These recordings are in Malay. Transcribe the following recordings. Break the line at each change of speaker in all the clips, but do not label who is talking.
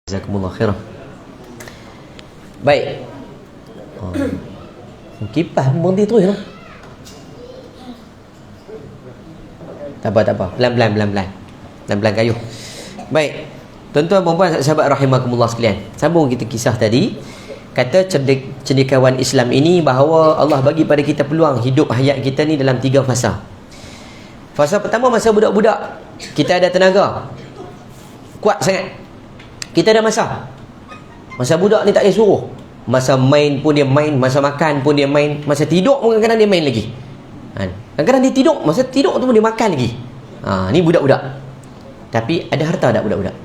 Jazakumullah khairan. Baik. Kipas berhenti terus lah. Tak apa. Pelan-pelan kayu. Baik. Tuan-tuan dan puan sahabat rahimakumullah sekalian. Sambung kita kisah tadi. Kata cendekiawan Islam ini bahawa Allah bagi pada kita peluang hidup hayat kita ni dalam 3 fasa. Fasa pertama masa budak-budak. Kita ada tenaga. Kuat sangat. Kita ada masa. Masa budak ni tak payah suruh. Masa main pun dia main, masa makan pun dia main, masa tidur pun kadang-kadang dia main lagi. Kadang-kadang dia tidur, masa tidur tu pun dia makan lagi. Ni budak-budak. Tapi ada harta tak budak-budak?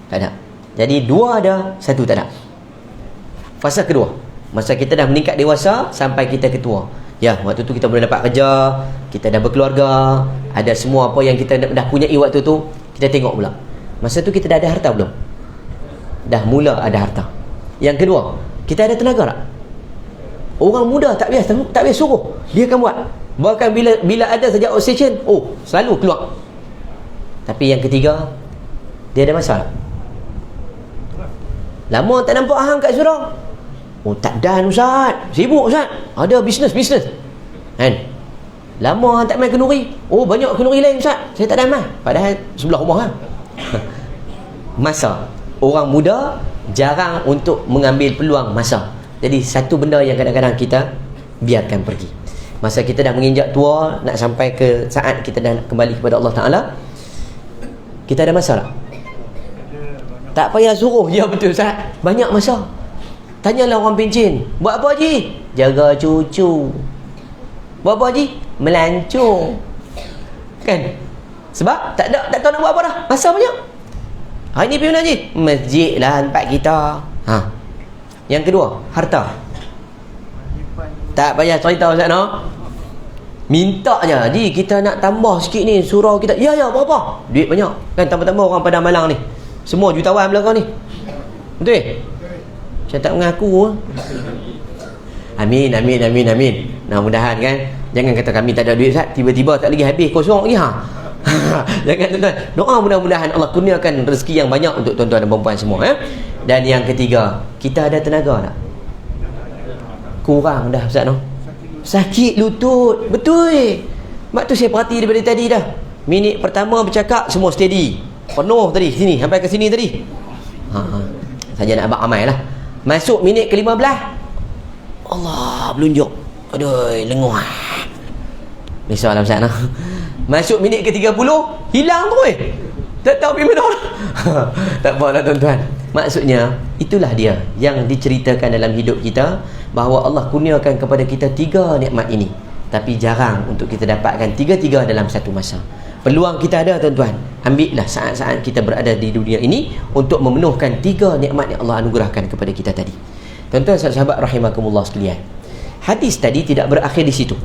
Tak ada. Jadi 2 ada, 1 tak ada. Fasa kedua, masa kita dah meningkat dewasa sampai kita ketua. Ya, waktu tu kita boleh dapat kerja, kita dah berkeluarga, ada semua apa yang kita dah punyai waktu tu, kita tengok pula. Masa tu kita dah ada harta belum? Dah mula ada harta. Yang kedua, kita ada tenaga tak? Orang muda tak biasa suruh, dia akan buat. Bahkan bila ada saja oksigen, selalu keluar. Tapi yang ketiga, dia ada masalah. Lama tak nampak hang kat surau. Tak dan Ustaz, sibuk Ustaz, ada bisnes kan. Lama hang tak main kenduri. Banyak kenduri lain Ustaz, saya tak ada main. Padahal sebelah rumah kan. Masa orang muda jarang untuk mengambil peluang masa. Jadi satu benda yang kadang-kadang kita biarkan pergi. Masa kita dah menginjak tua, nak sampai ke saat kita dah kembali kepada Allah Ta'ala, kita ada masa tak? Tak payah suruh. Ya betul Ustaz, banyak masa. Tanyalah orang pencen, buat apa Haji? Jaga cucu. Buat apa Haji? Melancong. Kan? Sebab tak tahu nak buat apa dah, masa banyak. Hari ni pergi mana Haji? Masjid lah tempat kita. Yang kedua, harta. Tak payah cerita Ustaz no. Minta je, Haji kita nak tambah sikit ni surau kita. Ya berapa? Duit banyak. Kan tambah-tambah orang Padang Malang ni, semua jutawan belakang ni. Betul? Saya tak mengaku. Amin. Nah, mudahan kan. Jangan kata kami tak ada duit Ustaz, tiba-tiba tak lagi habis, kosong lagi Jangan tuan-tuan. Doa mudah-mudahan Allah kurniakan rezeki yang banyak untuk tuan-tuan dan puan-puan semua Dan yang ketiga, kita ada tenaga tak? Kurang dah Ustaz no. Sakit lutut. Betul. Mak tu saya perhati daripada tadi dah. Minit pertama bercakap semua steady, penuh tadi sini sampai ke sini tadi. Saja nak abang amai lah. Masuk minit ke-15, Allah belunjuk. Aduh, lenguh. Risaulah Ustaz nah. Masuk minit ke-30, hilang terus. Tak tahu pergi mana. Tak apalah tuan-tuan. Maksudnya, itulah dia yang diceritakan dalam hidup kita, bahawa Allah kurniakan kepada kita 3 nikmat ini. Tapi jarang untuk kita dapatkan 3-3 dalam satu masa. Peluang kita ada tuan-tuan. Ambillah saat-saat kita berada di dunia ini untuk memenuhkan 3 nikmat yang Allah anugerahkan kepada kita tadi. Tuan-tuan sahabat rahimakumullah sekalian, hadis tadi tidak berakhir di situ.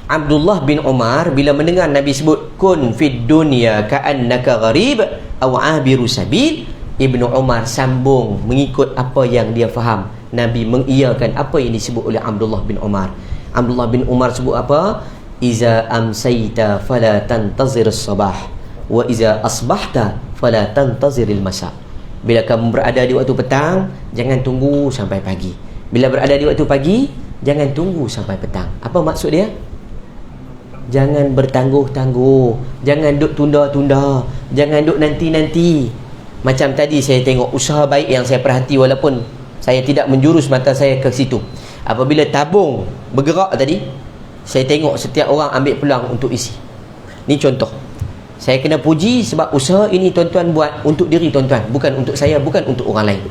Abdullah bin Umar bila mendengar Nabi sebut kun fid dunya ka'annaka gharib aw abiru sabil, Ibnu Umar sambung mengikut apa yang dia faham. Nabi mengiyakan apa yang disebut oleh Abdullah bin Umar. Abdullah bin Umar sebut apa? Iza amsayta fala tantazir as-sabah wa iza asbahta fala tantazir al-masa. Bila kamu berada di waktu petang, jangan tunggu sampai pagi. Bila berada di waktu pagi, jangan tunggu sampai petang. Apa maksud dia? Jangan bertangguh-tangguh, jangan duk tunda-tunda, jangan duk nanti-nanti. Macam tadi saya tengok usaha baik yang saya perhati, walaupun saya tidak menjurus mata saya ke situ. Apabila tabung bergerak tadi, saya tengok setiap orang ambil peluang untuk isi. Ni contoh. Saya kena puji sebab usaha ini tuan-tuan buat untuk diri tuan-tuan, bukan untuk saya, bukan untuk orang lain.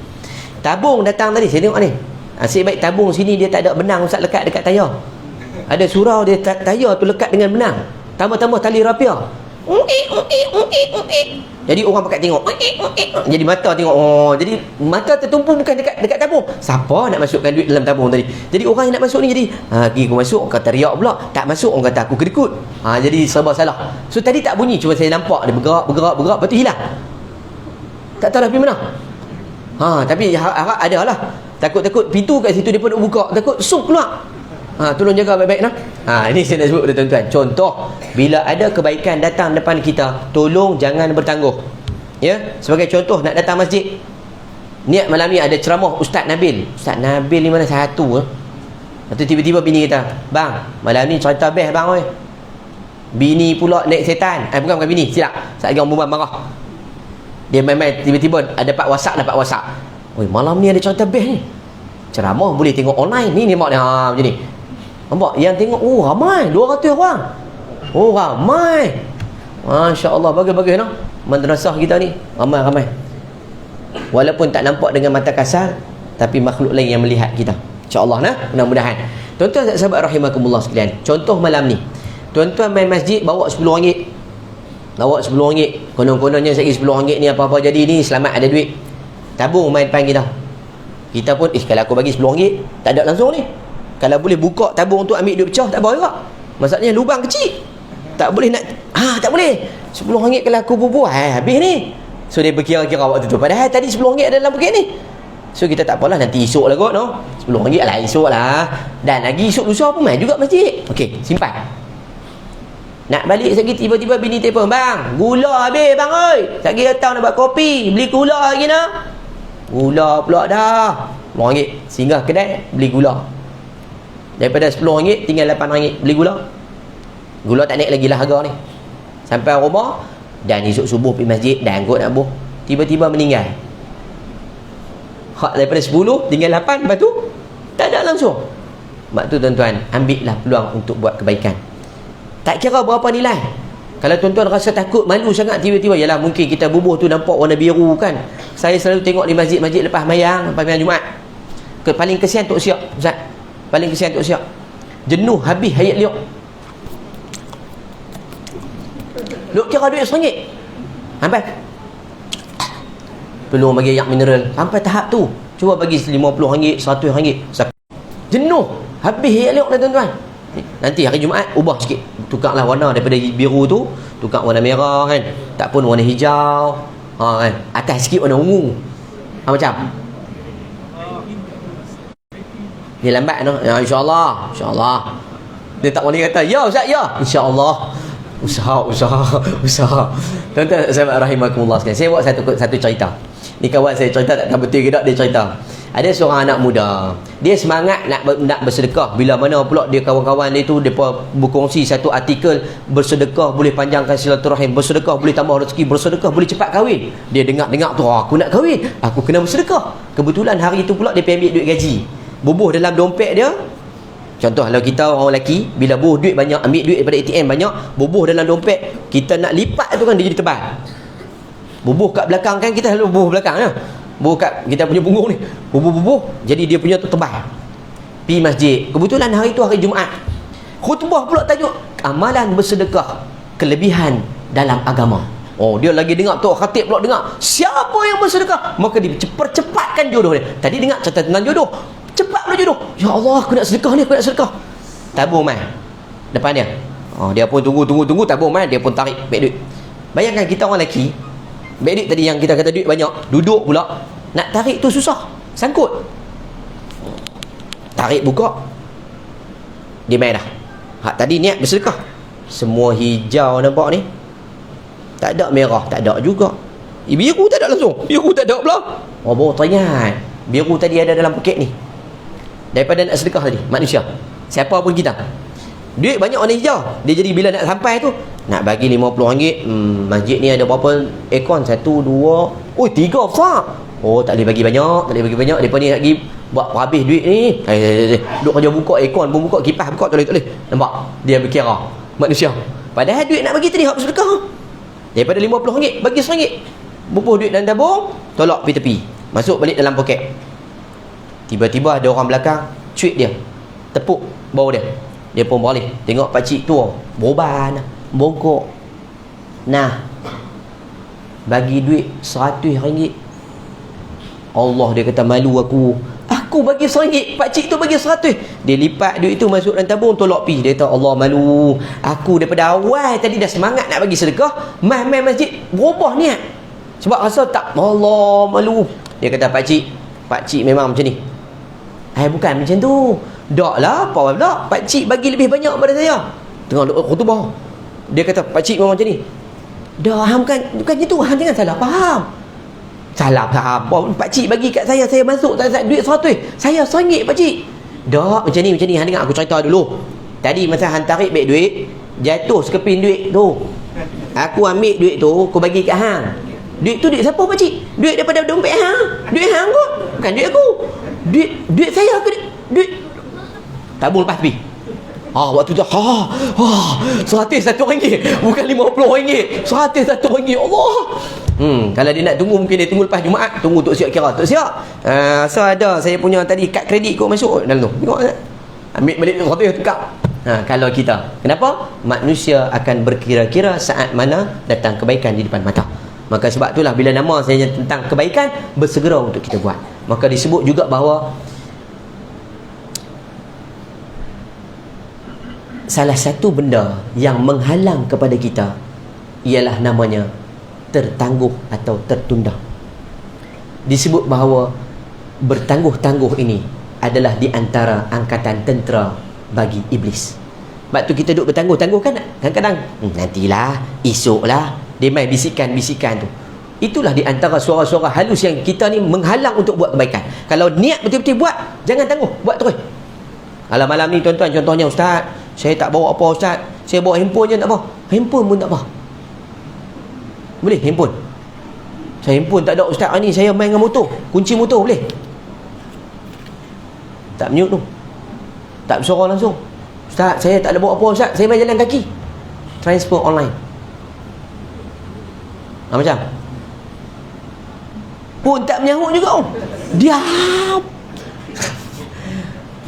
Tabung datang tadi, saya tengok ni. Asyik baik tabung sini dia tak ada benang Ustaz lekat dekat tayar. Ada surau dia tayar tu lekat dengan benang. Tambah-tambah tali rapia. Jadi orang pakat tengok. Jadi mata tengok. Jadi mata tertumpu bukan dekat tabung. Siapa nak masukkan duit dalam tabung tadi? Jadi orang yang nak masuk ni jadi pergi aku masuk, kata riak pula. Tak masuk orang kata aku kedekut. Jadi serba salah. So tadi tak bunyi, cuma saya nampak dia bergerak, lepas tu hilang. Tak tahu dah pergi mana. Tapi harap ada lah. Takut-takut pintu kat situ dia pun nak buka, takut sup keluar. Tolong jaga baik-baik nah. Ini saya nak sebut kepada tuan-tuan. Contoh, bila ada kebaikan datang depan kita, tolong jangan bertangguh. Ya, sebagai contoh nak datang masjid. Niat malam ni ada ceramah Ustaz Nabil. Ustaz Nabil ni mana satu Lepas tu tiba-tiba bini kita, bang, malam ni cerita best bang oi. Bini pula naik setan. Bukan bini, silap. Saya orang perempuan marah. Dia main-main tiba-tiba dapat WhatsApp. Oi, malam ni ada cerita best ni. Ceramah boleh tengok online. Ni mak dia macam ni. Nampak yang tengok ramai 200 orang. Ramai. Masya-Allah, bagus-bagus no. Madrasah kita ni ramai-ramai. Walaupun tak nampak dengan mata kasar, tapi makhluk lain yang melihat kita. InsyaAllah nah, mudah-mudahan. Tuan-tuan sahabat rahimakumullah sekalian, contoh malam ni, tuan-tuan main masjid bawa RM10. Bawa RM10. Konon-kononnya saya RM10 ni apa-apa jadi ni, selamat ada duit. Tabung main depan kita. Kita pun, kalau aku bagi RM10, tak ada langsung ni. Kalau boleh buka tabung tu ambil duit pecah, tak apa juga. Masalahnya lubang kecil. Tak boleh nak, tak boleh. RM10 kalau aku bubuh, habis ni. So dia berkira-kira waktu tu. Padahal tadi RM10 ada dalam poket ni. So kita tak apalah, nanti esok lah kot no. RM10 lah, esok lah. Dan lagi esok lusa pun main juga masjid. Okey, simpan. Nak balik sekali tiba-tiba bini telefon, bang, gula habis bang oi. Sekali datang nak buat kopi, beli gula lagi nak. Gula pula dah RM10. Singgah kedai beli gula. Daripada RM10 tinggal RM8 beli gula. Gula tak naik lagi lah harga ni. Sampai rumah dan esok subuh pergi masjid dan kot nak buh. Tiba-tiba meninggal. Hak daripada 10 tinggal 8, lepas tu tak ada langsung. Mak tu tuan-tuan, ambillah peluang untuk buat kebaikan. Tak kira berapa nilai. Kalau tuan-tuan rasa takut, malu sangat tiba-tiba, yalah mungkin kita bubuh tu nampak warna biru kan. Saya selalu tengok di masjid-masjid lepas mayang Jumaat. Paling kesian Tok Siak, Ustaz. Paling kesian Tok Siak. Jenuh habis hayat liuk. Liuk kira duit RM1. Sampai perlu bagi air mineral. Sampai tahap tu. Cuba bagi RM50, RM100. Jenuh. Habis hayat liuk dah tuan-tuan. Nanti hari Jumaat ubah sikit, tukarlah warna daripada biru tu, tukar warna merah kan, tak pun warna hijau kan, atas sikit warna ungu macam ni lambat no? Ya, insyaAllah dia tak boleh kata ya Ustaz ya, insyaAllah usaha. Tuan-tuan sahabat rahimakumullah sekalian, saya buat satu cerita ni. Kawan saya cerita, tak tahu betul ke tak, dia cerita ada seorang anak muda, dia semangat nak bersedekah. Bila mana pula dia kawan-kawan dia tu, dia berkongsi satu artikel, bersedekah boleh panjangkan silaturahim, bersedekah boleh tambah rezeki, bersedekah boleh cepat kahwin. Dia dengar tu, aku nak kahwin, aku kena bersedekah. Kebetulan hari itu pula dia pergi ambil duit gaji, bubuh dalam dompet dia. Contoh kalau kita orang lelaki, bila bubuh duit banyak, ambil duit daripada ATM banyak, bubuh dalam dompet, kita nak lipat tu kan dia jadi tebal. Bubuh kat belakang kan, kita selalu bubuh belakang ya. Bubuh kat kita punya punggung ni, bubuh jadi dia punya tu tebal. Pergi masjid, kebetulan hari tu hari Jumaat, khutbah pula tajuk amalan bersedekah, kelebihan dalam agama. Dia lagi dengar tu khatib pula dengar, siapa yang bersedekah maka dipercepatkan jodoh dia. Tadi dengar cerita tentang jodoh, cepat pula jodoh. Ya Allah, aku nak sedekah ni, aku nak sedekah. Tabung mai depan dia. Dia pun tunggu tabung mai, dia pun tarik beg duit. Bayangkan kita orang lelaki, beg duit tadi yang kita kata duit banyak, duduk pula nak tarik tu susah, sangkut. Tarik buka, dia main dah. Hak tadi niat bersedekah, semua hijau nampak ni, tak ada merah, tak ada juga. Biru tak ada langsung, biru tak ada pula. Baru teringat biru tadi ada dalam poket ni. Daripada nak sedekah tadi, manusia siapa pun kita, duit banyak warna hijau, dia jadi bila nak sampai tu nak bagi RM50. Masjid ni ada berapa aircon? 1, 2, 3 besar. Tak boleh bagi banyak, Depa ni lagi buat habis duit ni. Duk kerja buka aircon pun buka, kipas buka, tak boleh. Nampak? Dia berkira manusia. Padahal duit nak bagi tadi hak sedekah. Daripada RM50 bagi RM1. Bubuh duit dalam tabung, tolak pergi tepi, masuk balik dalam poket. Tiba-tiba ada orang belakang cuit dia, tepuk bau dia. Dia pun balik, tengok pakcik tu beruban, bongkok. Nah, bagi duit RM100. Allah, dia kata malu aku bagi RM100, pakcik tu bagi RM100. Dia lipat duit tu masuk dalam tabung, tolak pi. Dia kata Allah, malu aku daripada awal tadi dah semangat nak bagi sedekah, main masjid berubah niat sebab rasa tak, Allah malu. Dia kata pakcik memang macam ni. Bukan macam tu. Tak lah, apa pula pakcik bagi lebih banyak pada saya. Tengah khutbah, dia kata pakcik memang macam ni. Dah, hang bukannya tu, hang jangan salah faham. Salah faham. Pakcik bagi kat saya masuk tak duit 100. Saya RM1 pakcik. Dah, macam ni. Hang dengar aku cerita dulu. Tadi masa hang tarik beg duit, jatuh sekeping duit tu. Aku ambil duit tu, aku bagi kat hang. Duit tu duit siapa pakcik? Duit daripada dompet hang. Duit hang kot. Bukan duit aku. Duit saya ke duit? Tabung lepas tepi. Waktu tu RM101 bukan RM50. RM101. Allah. Kalau dia nak tunggu, mungkin dia tunggu lepas Jumaat. Tunggu Tok Siap kira. Tok Siap, so ada saya punya tadi kad kredit kau masuk dalam tu. Tengok tak? Ambil balik RM100 tukar. Kalau kita, kenapa? Manusia akan berkira-kira saat mana datang kebaikan di depan mata. Maka sebab itulah bila nama saya tentang kebaikan, bersegera untuk kita buat. Maka disebut juga bahawa salah satu benda yang menghalang kepada kita ialah namanya tertangguh atau tertunda. Disebut bahawa bertangguh-tangguh ini adalah di antara angkatan tentera bagi iblis. Sebab tu kita duduk bertangguh-tangguh kan, kadang-kadang nantilah, esoklah, dia main bisikan-bisikan tu. Itulah di antara suara-suara halus yang kita ni menghalang untuk buat kebaikan. Kalau niat betul-betul buat, jangan tangguh, buat terus. Kalau malam ni tuan-tuan, contohnya ustaz, saya tak bawa apa ustaz, saya bawa handphone je tak apa. Handphone pun tak apa. Boleh handphone? Saya handphone tak ada ustaz ni, saya main dengan motor, kunci motor boleh? Tak mute tu, tak bersuara langsung. Ustaz, saya tak ada bawa apa ustaz, saya main jalan kaki. Transfer online. Macam pun tak menyahut juga. Diam.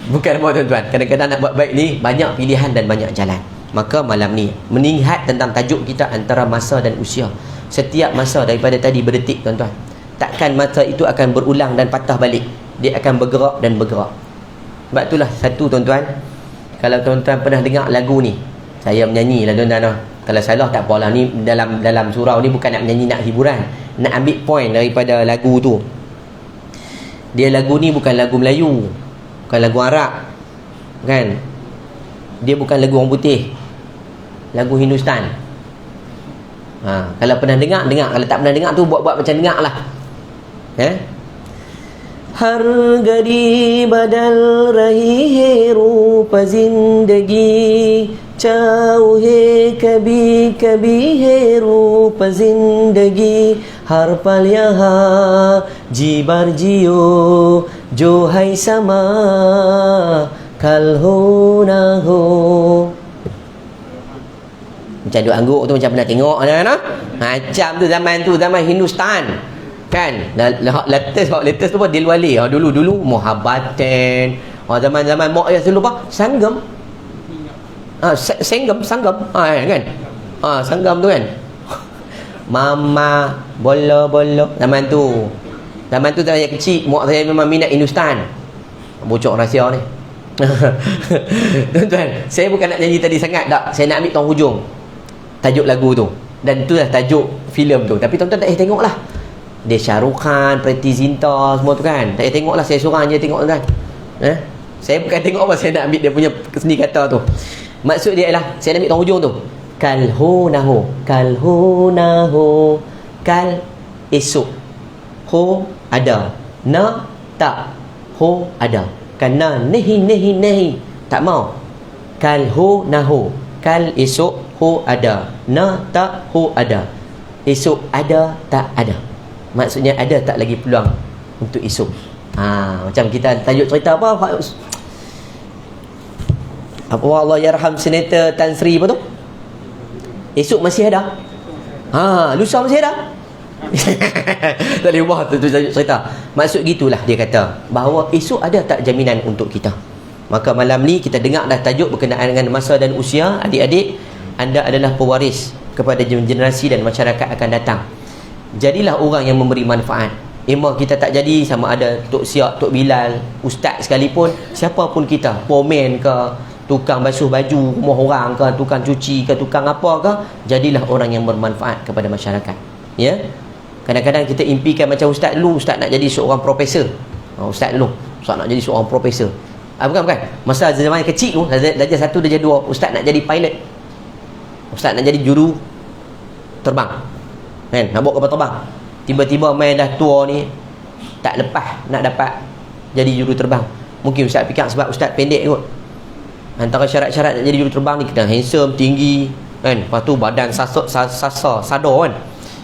Bukan apa tuan-tuan, kadang-kadang nak buat baik ni banyak pilihan dan banyak jalan. Maka malam ni melihat tentang tajuk kita antara masa dan usia. Setiap masa daripada tadi berdetik tuan-tuan. Takkan masa itu akan berulang dan patah balik. Dia akan bergerak dan bergerak. Sebab itulah satu tuan-tuan, kalau tuan-tuan pernah dengar lagu ni, saya menyanyi lah tuan-tuan. Kalau salah tak apalah, ni dalam surau ni bukan nak menyanyi, nak hiburan, nak ambil point daripada lagu tu. Dia lagu ni bukan lagu Melayu, bukan lagu Arab, kan? Dia bukan lagu orang putih, lagu Hindustan. Kalau pernah dengar, kalau tak pernah dengar tu buat macam dengar lah. हर घड़ी बदल रही है रूप जिंदगी चाहे कभी कभी है रूप जिंदगी हर पल यहाँ जी भर जियो जो है समा कल हो ना हो. Macam duk angguk tu macam pernah tengok kan? Macam tu zaman Hindustan. Kan? Latest tu apa? Dilwali. Dulu Muhabbaten. Zaman-zaman mak ayah dulu apa? Sanggam. Sanggam. Kan? Sanggam tu kan? Mama bolo. Zaman tu saya kecil, mak saya memang minat Hindustan. Bocor rahsia ni. Tuan-tuan, saya bukan nak nyanyi tadi sangat tak. Saya nak ambil tong hujung tajuk lagu tu. Dan itulah tajuk filem tu. Tapi tuan-tuan tak payah tengok lah. Dia Shah Rukh Khan, Preity Zinta, semua tu kan. Tak payah tengok lah, saya seorang je tengok tuan. Saya bukan tengok apa, saya nak ambil dia punya seni kata tu. Maksud dia ialah, saya nak ambil tong hujung tu. Kal ho na ho. Kal esok. Ho ada. Na tak. Ho ada. Kerana nehi tak mau. Kal ho na ho. Kal esok. Ho ada. Na tak. Ho ada. Esok ada tak ada. Maksudnya ada tak lagi peluang untuk esok. Macam kita tajuk cerita apa Allah yarham senator Tan Sri apa tu, esok masih ada, lusa masih ada. Tak boleh ubah tu tajuk cerita. Maksud gitulah dia kata bahawa esok ada tak jaminan untuk kita. Maka malam ni kita dengar dah tajuk berkenaan dengan masa dan usia. Adik-adik, anda adalah pewaris kepada generasi dan masyarakat akan datang. Jadilah orang yang memberi manfaat. Emang kita tak jadi, sama ada Tok Siap, Tok Bilal, ustaz sekalipun, siapapun kita, pomen ke, tukang basuh baju rumah orang ke, tukang cuci ke, tukang apa ke, jadilah orang yang bermanfaat kepada masyarakat. Ya. Kadang-kadang kita impikan macam ustaz dulu, ustaz nak jadi seorang profesor. Ustaz nak jadi seorang profesor. Bukan. Masa zaman kecil tu, darjah 1, darjah 2, ustaz nak jadi pilot. Ustaz nak jadi juru terbang. Kan, nak bawa kapal terbang. Tiba-tiba main dah tua ni tak lepas nak dapat jadi juruterbang. Mungkin ustaz fikir sebab ustaz pendek kot. Antara syarat-syarat nak jadi juruterbang ni kena handsome, tinggi, kan. Lepas tu badan sadar kan.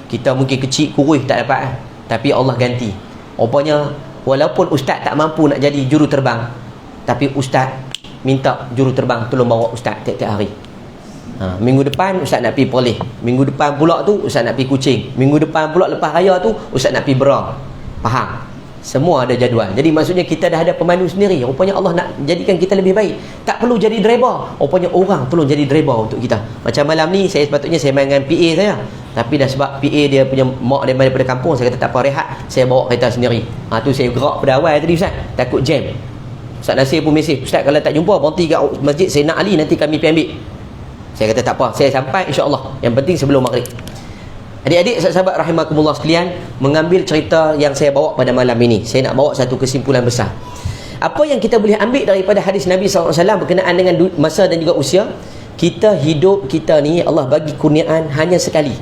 Kita mungkin kecil kurus tak dapat kan. Tapi Allah ganti. Rupanya walaupun ustaz tak mampu nak jadi juruterbang, tapi ustaz minta juruterbang tolong bawa ustaz tiap-tiap hari. Minggu depan ustaz nak pergi Perlis, minggu depan pula tu ustaz nak pergi Kuching, minggu depan pula lepas raya tu ustaz nak pergi Bera, Pahang. Semua ada jadual. Jadi maksudnya kita dah ada pemandu sendiri. Rupanya Allah nak jadikan kita lebih baik. Tak perlu jadi driver, rupanya orang tolong jadi driver untuk kita. Macam malam ni saya sepatutnya saya main dengan PA saya, tapi dah sebab PA dia punya mak dia daripada kampung, saya kata tak apa, rehat, saya bawa kereta sendiri. Tu saya gerak pada awal tadi ustaz, takut jam. Ustaz Nasir pun mesej, ustaz kalau tak jumpa berhenti kat masjid Sayyidina Ali, nanti kami pergi ambil. Saya kata tak apa, saya sampai insya-Allah. Yang penting sebelum maghrib. Adik-adik sahabat rahimakumullah sekalian, mengambil cerita yang saya bawa pada malam ini, saya nak bawa satu kesimpulan besar. Apa yang kita boleh ambil daripada hadis Nabi SAW berkenaan dengan masa dan juga usia? Kita hidup kita ni Allah bagi kurniaan hanya sekali.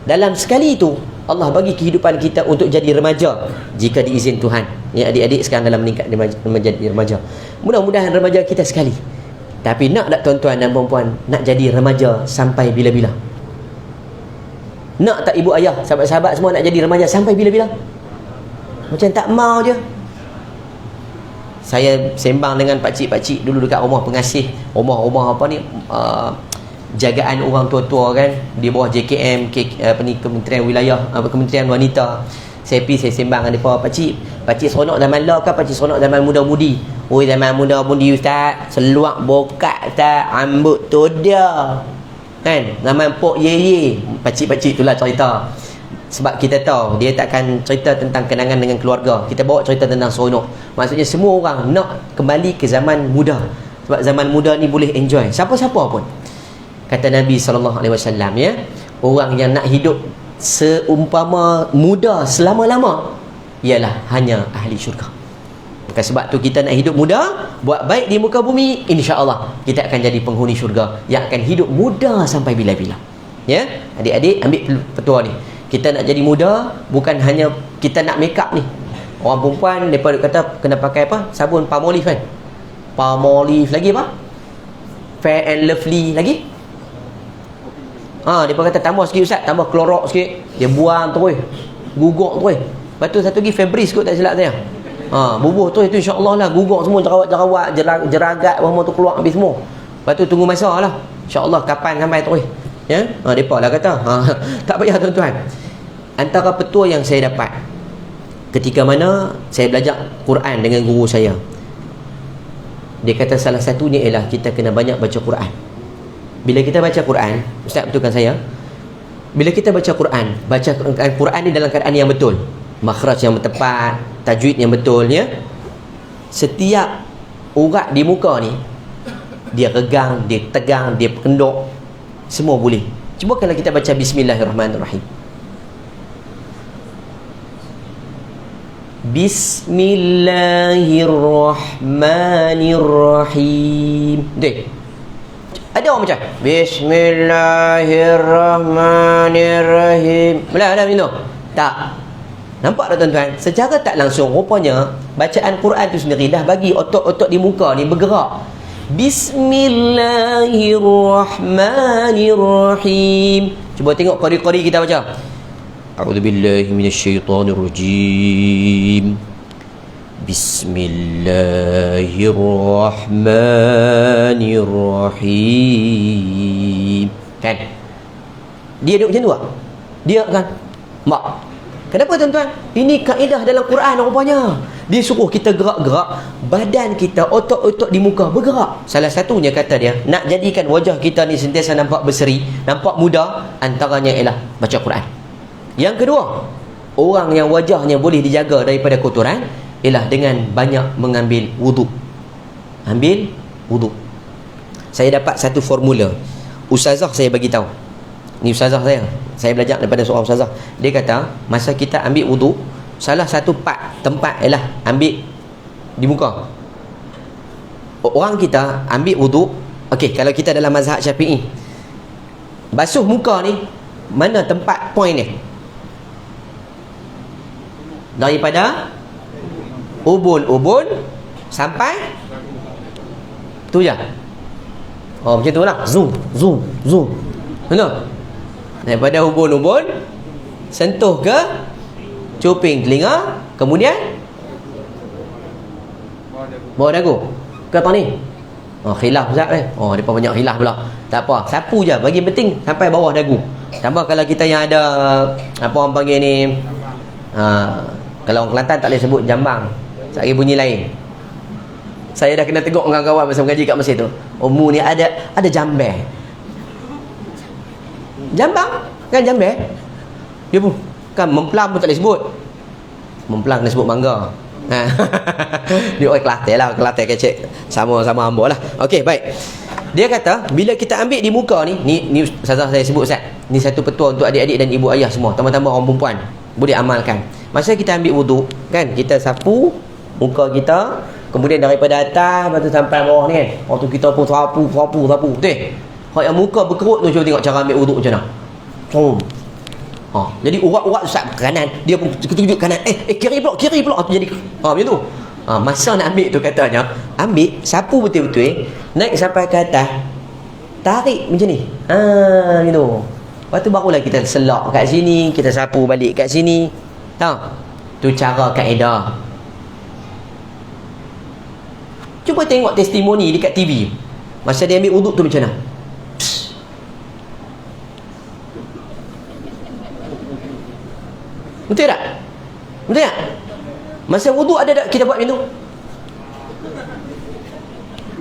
Dalam sekali itu Allah bagi kehidupan kita untuk jadi remaja jika diizin Tuhan. Ya, adik-adik sekarang dalam meningkat menjadi remaja. Mudah-mudahan remaja kita sekali. Tapi nak tak tuan-tuan dan puan-puan nak jadi remaja sampai bila-bila? Nak tak ibu ayah, sahabat-sahabat semua nak jadi remaja sampai bila-bila? Macam tak mau je. Saya sembang dengan pakcik-pakcik dulu dekat rumah pengasih, rumah-rumah apa ni, jagaan orang tua-tua kan, di bawah JKM, Kementerian Wilayah, Kementerian Wanita. Saya pergi, saya sembang dengan mereka, pakcik seronok zaman lah kan, pakcik seronok zaman muda-mudi. Oi, zaman muda-mudi ustaz, seluak bokat tak, rambut tu dia. Kan, zaman pok ye, pakcik-pakcik itulah cerita. Sebab kita tahu dia takkan cerita tentang kenangan dengan keluarga, kita bawa cerita tentang seronok. Maksudnya semua orang nak kembali ke zaman muda, sebab zaman muda ni boleh enjoy siapa-siapa pun. Kata Nabi SAW, ya, orang yang nak hidup seumpama muda selama-lama ialah hanya ahli syurga. Maka sebab tu kita nak hidup muda, buat baik di muka bumi, insya-Allah kita akan jadi penghuni syurga yang akan hidup muda sampai bila-bila. Ya, adik-adik ambil petua ni. Kita nak jadi muda bukan hanya kita nak make up ni. Orang perempuan depa kata kena pakai apa? Sabun Palmolive kan? Palmolive lagi apa? Fair and Lovely lagi? Depa kata tambah sikit ustaz, tambah Clorox sikit. Dia buang terus, guguk terus. Lepas tu satu lagi Febris kot tak silap saya. Bubuh tu itu insya-Allah lah, guguk semua, jerawat, jeragat semua tu keluar habis semua. Lepas tu tunggu masa lah. Insya-Allah kapan sampai terus. Ya? Depa lah kata. Tak payah tuan-tuan. Antara petua yang saya dapat ketika mana saya belajar Quran dengan guru saya, dia kata salah satunya ialah kita kena banyak baca Quran. Bila kita baca Quran, ustaz betulkan saya, bila kita baca Quran ni dalam keadaan yang betul, makhraj yang tepat, tajwid yang betul, ya, setiap urat di muka ni dia regang, dia tegang, dia penduk, semua boleh. Cuba kalau kita baca Bismillahirrahmanirrahim. Bismillahirrahmanirrahim. Dek, ada orang macam Bismillahirrahmanirrahim. Belah itu? Tak. Nampak tak tuan-tuan? Secara tak langsung rupanya bacaan Quran tu sendiri dah bagi otot-otot di muka ni bergerak. Bismillahirrahmanirrahim. Cuba tengok qari-qari kita baca. A'udzubillahi minasyaitonirrajim. Bismillahirrahmanirrahim. Kan? Dia duduk macam tu tak? Dia kan? Mak. Kenapa tuan-tuan? Ini kaedah dalam Quran rupanya. Dia suruh kita gerak-gerak, badan kita, otot-otot di muka bergerak. Salah satunya kata dia, nak jadikan wajah kita ni sentiasa nampak berseri, nampak muda, antaranya ialah baca Quran. Yang kedua, orang yang wajahnya boleh dijaga daripada kotoran ialah dengan banyak mengambil wuduk. Ambil wuduk. Saya dapat satu formula. Ustazah saya bagi tahu. Ni ustazah saya. Saya belajar daripada seorang ustazah. Dia kata, masa kita ambil wuduk, salah satu tempat ialah ambil di muka. Orang kita ambil wuduk, okey, kalau kita dalam mazhab Syafi'i, basuh muka ni Mana tempat point dia? Daripada ubun-ubun sampai tu je. Oh, macam tu lah. Zoom, zoom, zoom. Betul? Daripada ubun-ubun sentuh ke cuping telinga, kemudian bawah dagu ke atas ni. Oh, khilaf Ustaz Oh, depa banyak khilaf pula. Tak apa, sapu je, bagi penting sampai bawah dagu. Tambah kalau kita yang ada apa orang panggil ni, kalau orang Kelantan tak boleh sebut jambang, sehari bunyi lain. Saya dah kena tengok dengan kawan masa mengaji kat Mesir tu. Mu ni ada jambe. Jambang kan jambe. Dia pun kan memplang pun tak boleh sebut. Memplang kena sebut mangga. Dia orang Kelantan lah, Kelantan kecek sama-sama ambo lah. Okey, baik. Dia kata bila kita ambil di muka ni ustazah saya sebut Ustaz. Ni satu petua untuk adik-adik dan ibu ayah semua, tambah-tambah orang perempuan boleh amalkan. Masa kita ambil wuduk kan, kita sapu muka kita, kemudian daripada atas lepas tu sampai bawah ni kan. Waktu kita pun sapu. Betul? Hak yang muka berkerut tu, cuba tengok cara ambil wuduk macam mana. Jadi urat-urat Ustaz kanan, dia pun kejut kanan. Kiri pula. Jadi macam tu. Masa nak ambil tu katanya, ambil sapu betul-betul, naik sampai ke atas, tarik macam ni. Gitu. Lepas tu barulah kita selak kat sini, kita sapu balik kat sini. Tahu? Tu cara kaedah. Cuba tengok testimoni dekat TV. Masa dia ambil wuduk tu macam mana? Betul tak? Betul tak? Masa wuduk ada tak kita buat macam tu?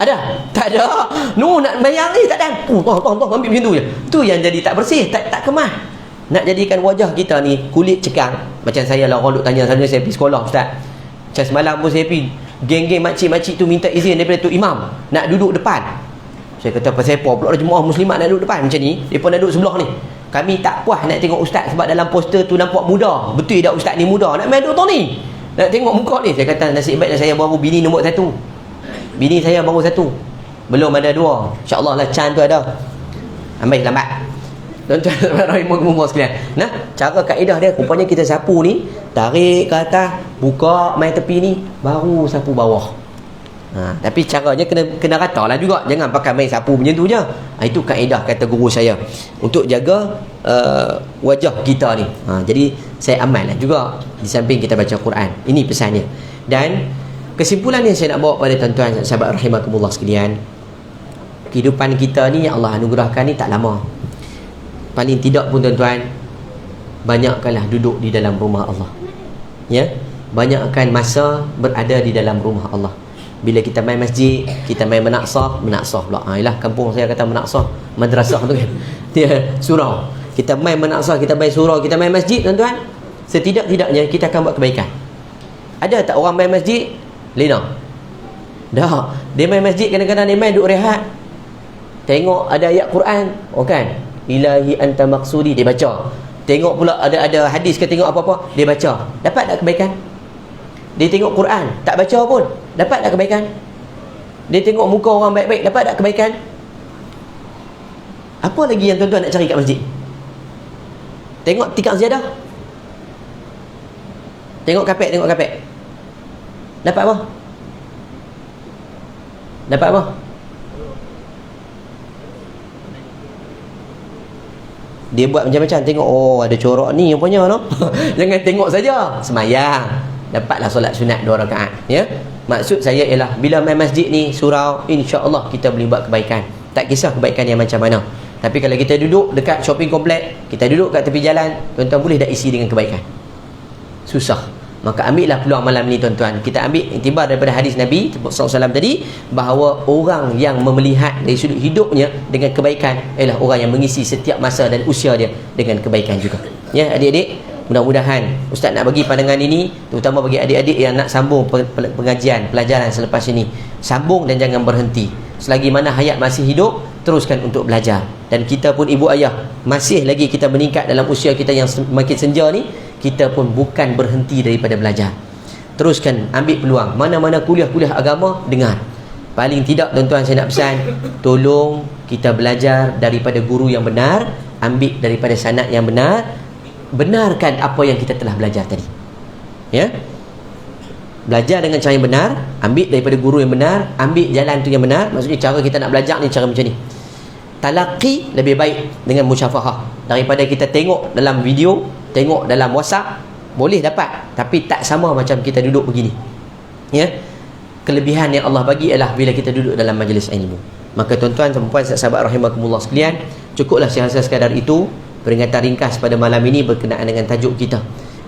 Ada? Tak ada. Nak bayang ni tak ada. Ambil macam tu je. Tu yang jadi tak bersih, tak kemas. Nak jadikan wajah kita ni kulit cekang. Macam saya lah, orang duk tanya saya pergi sekolah Ustaz. Macam semalam pun saya pergi, geng-geng makcik-makcik tu minta izin daripada tu imam nak duduk depan. Saya kata pasal apa pula jemaah muslimat nak duduk depan macam ni? Mereka nak duduk sebelah ni. Kami tak puas nak tengok ustaz sebab dalam poster tu nampak muda. Betul tak ustaz ni muda? Nak main duduk ni, nak tengok muka ni. Saya kata nasib baiklah saya baru bini nombor 1. Bini saya baru 1, belum ada 2. InsyaAllah lah Chan tu ada. Ambil lambat. Tuan-tuan rahimahumullah sekalian. Nah, cara kaedah dia rupanya kita sapu ni, tarik ke atas, buka main tepi ni, baru sapu bawah. Tapi caranya kena rata lah juga. Jangan pakai main sapu macam tu je. Itu kaedah kata guru saya untuk jaga wajah kita ni. Jadi saya amal lah juga di samping kita baca Quran. Ini pesannya. Dan kesimpulan yang saya nak bawa pada tuan-tuan sahabat rahimakumullah sekalian, kehidupan kita ni yang Allah anugerahkan ni tak lama. Paling tidak pun tuan-tuan, banyakkanlah duduk di dalam rumah Allah. Ya, banyakkan masa berada di dalam rumah Allah. Bila kita main masjid, kita main menaksah pula. Yalah, kampung saya kata menaksah, madrasah tu kan. Dia surau. Kita main menaksah, kita main surau, kita main masjid tuan-tuan. Setidak-tidaknya kita akan buat kebaikan. Ada tak orang main masjid lena? Dah. Dia main masjid kadang-kadang dia main duduk rehat. Tengok ada ayat Quran, kan? Ilahi anta maksudi, dia baca. Tengok pula ada hadis ke tengok apa-apa, dia baca. Dapat tak kebaikan? Dia tengok Quran, tak baca pun, dapat tak kebaikan? Dia tengok muka orang baik-baik, dapat tak kebaikan? Apa lagi yang tuan-tuan nak cari kat masjid? Tengok tikar ziyadah, tengok kapek. Dapat apa? Dapat apa? Dia buat macam-macam. Tengok, ada corak ni rupanya no? Jangan tengok saja, semayang, dapatlah solat sunat 2 rakaat. Ya, maksud saya ialah bila main masjid ni surau, insya-Allah kita boleh buat kebaikan. Tak kisah kebaikan yang macam mana. Tapi kalau kita duduk dekat shopping komplek, kita duduk kat tepi jalan, tuan-tuan boleh tak isi dengan kebaikan? Susah. Maka ambillah peluang malam ni tuan-tuan. Kita ambil iktibar daripada hadis Nabi SAW tadi, bahawa orang yang melihat dari sudut hidupnya dengan kebaikan ialah orang yang mengisi setiap masa dan usia dia dengan kebaikan juga. Ya adik-adik, mudah-mudahan Ustaz nak bagi pandangan ini terutama bagi adik-adik yang nak sambung pengajian, pelajaran selepas ini. Sambung dan jangan berhenti. Selagi mana hayat masih hidup, teruskan untuk belajar. Dan kita pun ibu ayah, masih lagi kita meningkat dalam usia kita yang semakin senja ni, kita pun bukan berhenti daripada belajar. Teruskan ambil peluang. Mana-mana kuliah-kuliah agama, dengar. Paling tidak tuan-tuan saya nak pesan, tolong kita belajar daripada guru yang benar, ambil daripada sanad yang benar, benarkan apa yang kita telah belajar tadi. Ya, belajar dengan cara yang benar, ambil daripada guru yang benar, ambil jalan tu yang benar. Maksudnya cara kita nak belajar ni cara macam ni. Talaqi lebih baik dengan musyafahah daripada kita tengok dalam video, tengok dalam WhatsApp. Boleh dapat, tapi tak sama macam kita duduk begini. Ya, kelebihan yang Allah bagi ialah bila kita duduk dalam majlis ilmu. Maka tuan-tuan dan puan sahabat rahimakumullah sekalian, cukuplah sekadar sekadar itu peringatan ringkas pada malam ini berkenaan dengan tajuk kita.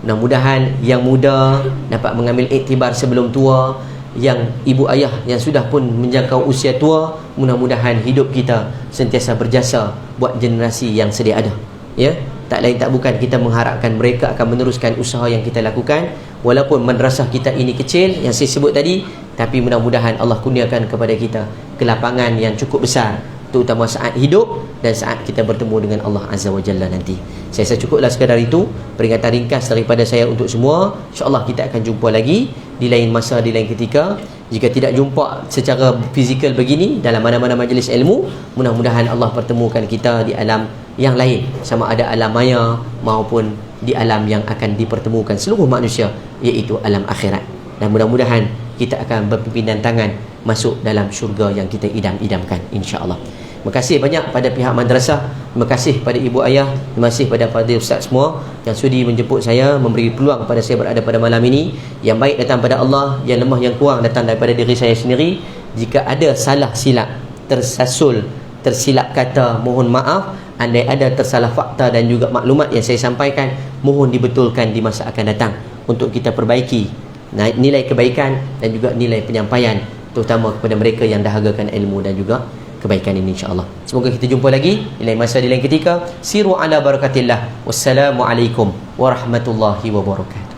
Mudah-mudahan yang muda dapat mengambil iktibar sebelum tua, yang ibu ayah yang sudah pun menjangkau usia tua, mudah-mudahan hidup kita sentiasa berjasa buat generasi yang sedia ada. Ya, tak lain tak bukan kita mengharapkan mereka akan meneruskan usaha yang kita lakukan, walaupun madrasah kita ini kecil yang saya sebut tadi, tapi mudah-mudahan Allah kurniakan kepada kita kelapangan yang cukup besar, terutama saat hidup dan saat kita bertemu dengan Allah Azza wa Jalla nanti. Saya rasa cukuplah sekadar itu peringatan ringkas daripada saya untuk semua. InsyaAllah kita akan jumpa lagi di lain masa, di lain ketika. Jika tidak jumpa secara fizikal begini dalam mana-mana majlis ilmu, mudah-mudahan Allah pertemukan kita di alam yang lain, sama ada alam maya maupun di alam yang akan dipertemukan seluruh manusia, iaitu alam akhirat. Dan mudah-mudahan kita akan berpimpinan tangan masuk dalam syurga yang kita idam-idamkan, insya-Allah. Terima kasih banyak pada pihak madrasah, terima kasih pada ibu ayah, terima kasih pada fadil ustaz semua yang sudi menjemput saya, memberi peluang kepada saya berada pada malam ini. Yang baik datang pada Allah, yang lemah yang kurang datang daripada diri saya sendiri. Jika ada salah silap, tersasul, tersilap kata, mohon maaf. Andai ada tersalah fakta dan juga maklumat yang saya sampaikan, mohon dibetulkan di masa akan datang untuk kita perbaiki nilai kebaikan dan juga nilai penyampaian, terutama kepada mereka yang dahagakan ilmu dan juga kebaikan ini, insya-Allah. Semoga kita jumpa lagi di lain masa, di lain ketika. Siru ala barakatillah. Wassalamualaikum warahmatullahi wabarakatuh.